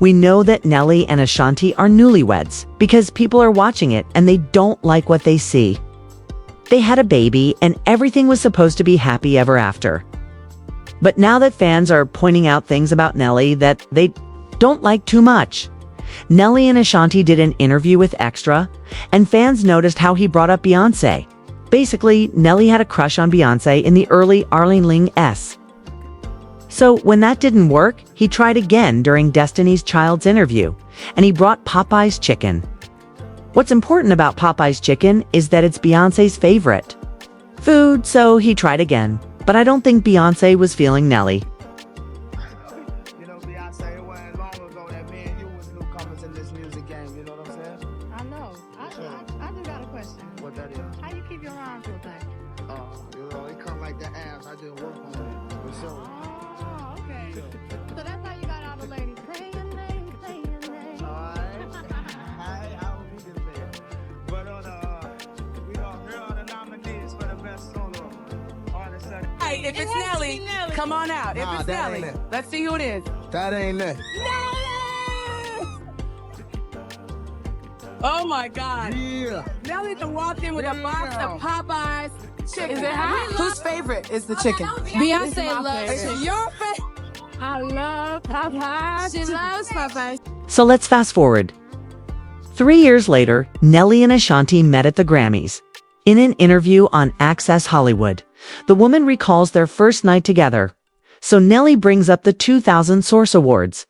We know that Nelly and Ashanti are newlyweds because people are watching it and they don't like what they see. They had a baby and everything was supposed to be happy ever after. But now that fans are pointing out things about Nelly that they don't like too much, Nelly and Ashanti did an interview with Extra, and fans noticed how he brought up Beyoncé. Basically, Nelly had a crush on Beyoncé in the early Arlene Ling-s. So when that didn't work, he tried again during Destiny's Child's interview, and he brought Popeye's chicken. What's important about Popeye's chicken is that it's Beyoncé's favorite food, so he tried again. But I don't think Beyoncé was feeling Nelly. You know, Beyoncé, it wasn't long ago that me and you was newcomers in this music game, you know what I'm saying? I know. I just got a question. What that is? How you keep your arms so tight? You know, it come like the abs. I didn't work on it. For sure. Oh, okay. So that's how you got all the ladies. Say your name, say your name. Alright. I will be this man. But we gonna hear all the nominees for the best solo artist. Hey, if it's Nelly, come on out. If it's Nelly, let's see who it is. That ain't it. Oh my God. Yeah. Nelly to walk in with a box of Popeyes chicken. Is it hot? Whose favorite is the chicken? Beyonce loves It's it. your favorite. I love Popeyes. She loves Popeyes. So let's fast forward. 3 years later, Nelly and Ashanti met at the Grammys. In an interview on Access Hollywood, the woman recalls their first night together. So Nelly brings up the 2000 Source Awards.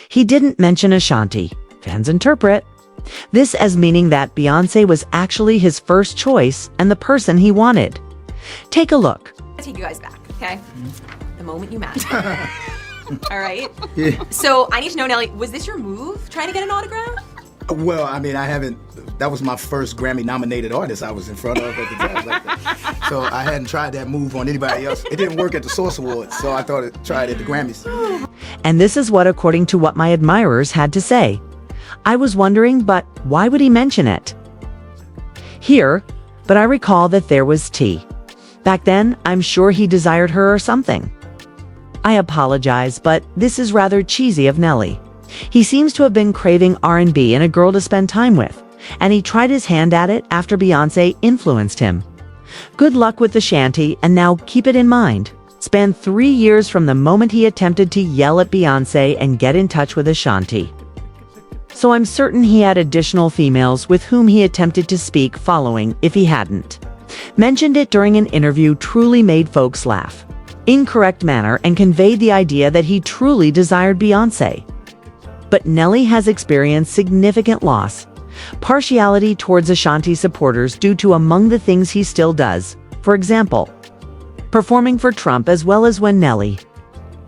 He didn't mention Ashanti. Fans interpret this as meaning that Beyoncé was actually his first choice and the person he wanted. Take a look. I'll take you guys back, okay? The moment you met. All right? Yeah. So I need to know, Nelly, was this your move, trying to get an autograph? Well, I mean, I haven't. That was my first Grammy-nominated artist I was in front of at the time. Like that. So I hadn't tried that move on anybody else. It didn't work at the Source Awards, so I thought I'd try it at the Grammys. And this is what, according to what my admirers had to say. I was wondering, but why would he mention it? Here, but I recall that there was tea. Back then, I'm sure he desired her or something. I apologize, but this is rather cheesy of Nelly. He seems to have been craving R&B and a girl to spend time with, and he tried his hand at it after Beyoncé influenced him. Good luck with the shanty, and now keep it in mind. Span 3 years from the moment he attempted to yell at Beyoncé and get in touch with Ashanti. So I'm certain he had additional females with whom he attempted to speak following if he hadn't. Mentioned it during an interview truly made folks laugh. Incorrect manner and conveyed the idea that he truly desired Beyoncé. But Nelly has experienced significant loss, partiality towards Ashanti supporters due to among the things he still does. For example, performing for Trump as well as when Nelly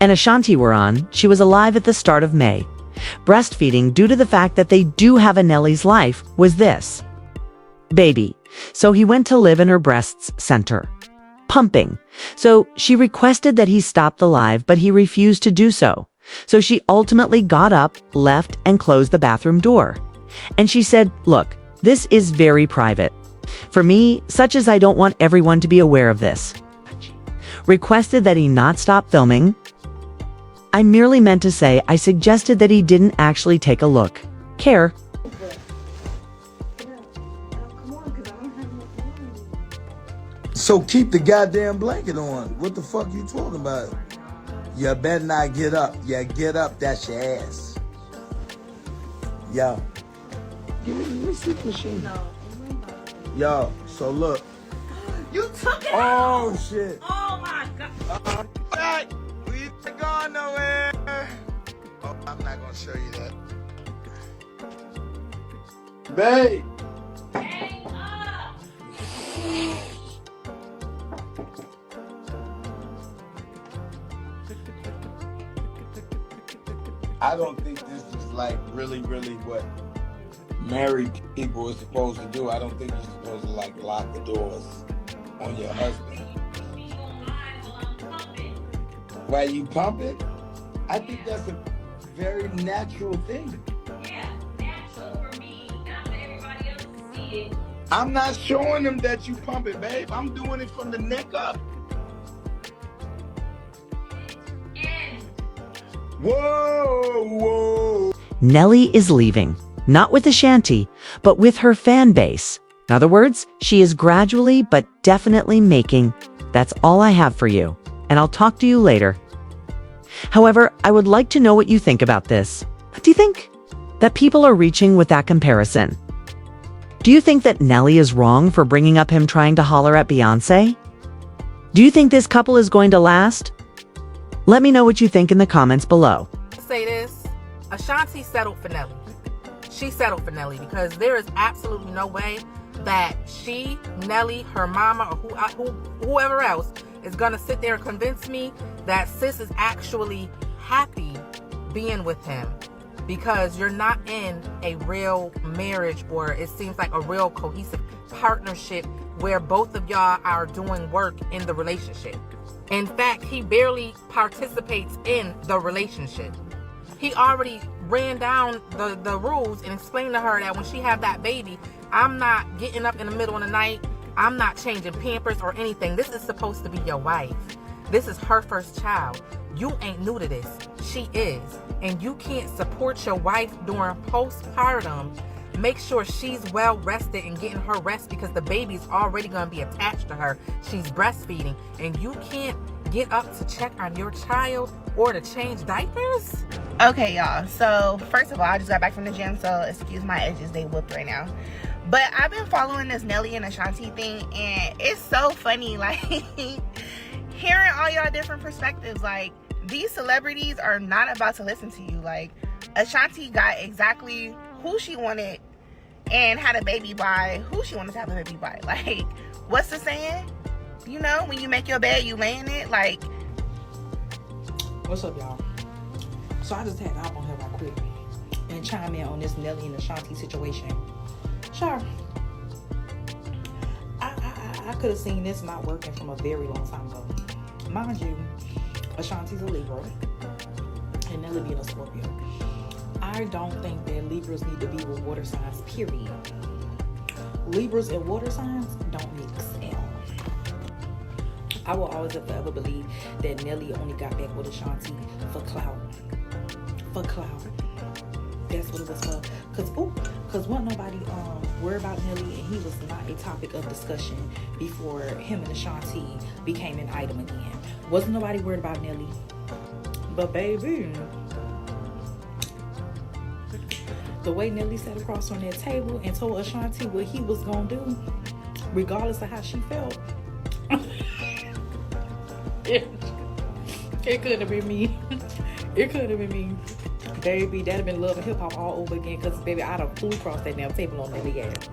and Ashanti were on, she was alive at the start of May. Breastfeeding due to the fact that they do have a Nelly's life was this baby. So he went to live in her breast's center. Pumping. So she requested that he stop the live, but he refused to do so. So she ultimately got up, left, and closed the bathroom door. And she said, "Look, this is very private. For me, such as I don't want everyone to be aware of this." Requested that he not stop filming. I merely meant to say I suggested that he didn't actually take a look. Care. So keep the goddamn blanket on. What the fuck you talking about? You better not get up. Yeah, get up, that's your ass. Yo. Let me see the machine. No. Yo, so look. You took it Oh, shit. Oh my God. Hey, we ain't going nowhere. Oh, I'm not gonna show you that. Babe. Hang up. I don't think this is like really what married people are supposed to do. I don't think you're supposed to like lock the doors on your husband. While you pump it, I think that's a very natural thing. Yeah, natural for me, not for everybody else to see it. I'm not showing them that you pump it, babe. I'm doing it from the neck up. And Whoa, whoa. Nelly is leaving, not with Ashanti, but with her fan base. In other words, she is gradually but definitely making. That's all I have for you, and I'll talk to you later. However, I would like to know what you think about this. Do you think that people are reaching with that comparison? Do you think that Nelly is wrong for bringing up him trying to holler at Beyoncé? Do you think this couple is going to last? Let me know what you think in the comments below. Say this, Ashanti settled for Nelly. She settled for Nelly because there is absolutely no way that she, Nelly, her mama, or whoever else is gonna sit there and convince me that sis is actually happy being with him, because you're not in a real marriage, or it seems like a real cohesive partnership where both of y'all are doing work in the relationship. In fact, he barely participates in the relationship. He already ran down the rules and explained to her that when she have that baby, I'm not getting up in the middle of the night. I'm not changing Pampers or anything. This is supposed to be your wife. This is her first child. You ain't new to this. She is. And you can't support your wife during postpartum. Make sure she's well rested and getting her rest, because the baby's already going to be attached to her. She's breastfeeding. And you can't get up to check on your child or to change diapers? Okay, y'all. So, first of all, I just got back from the gym, so excuse my edges. They whooped right now. But I've been following this Nelly and Ashanti thing, and it's so funny, like, hearing all y'all different perspectives. Like, these celebrities are not about to listen to you. Like, Ashanti got exactly who she wanted and had a baby by who she wanted to have a baby by. Like, what's the saying? You know, when you make your bed, you lay in it. Like, what's up, y'all? So I just had to hop on here real quick and chime in on this Nelly and Ashanti situation. Sure, I could have seen this not working from a very long time ago. Mind you, Ashanti's a Libra and Nelly being a Scorpio. I don't think that Libras need to be with water signs, period. Libras and water signs don't mix at all. I will always and forever believe that Nelly only got back with Ashanti for clout. For clout. That's what it was for. Cause wasn't nobody worried about Nelly, and he was not a topic of discussion before him and Ashanti became an item again. Wasn't nobody worried about Nelly. But baby, the way Nelly sat across from that table and told Ashanti what he was gonna do, regardless of how she felt, it could have been me. It could have been me. Baby, that'd have been Love and Hip Hop all over again, because baby, I'd have flew across that damn table on Nelly ass.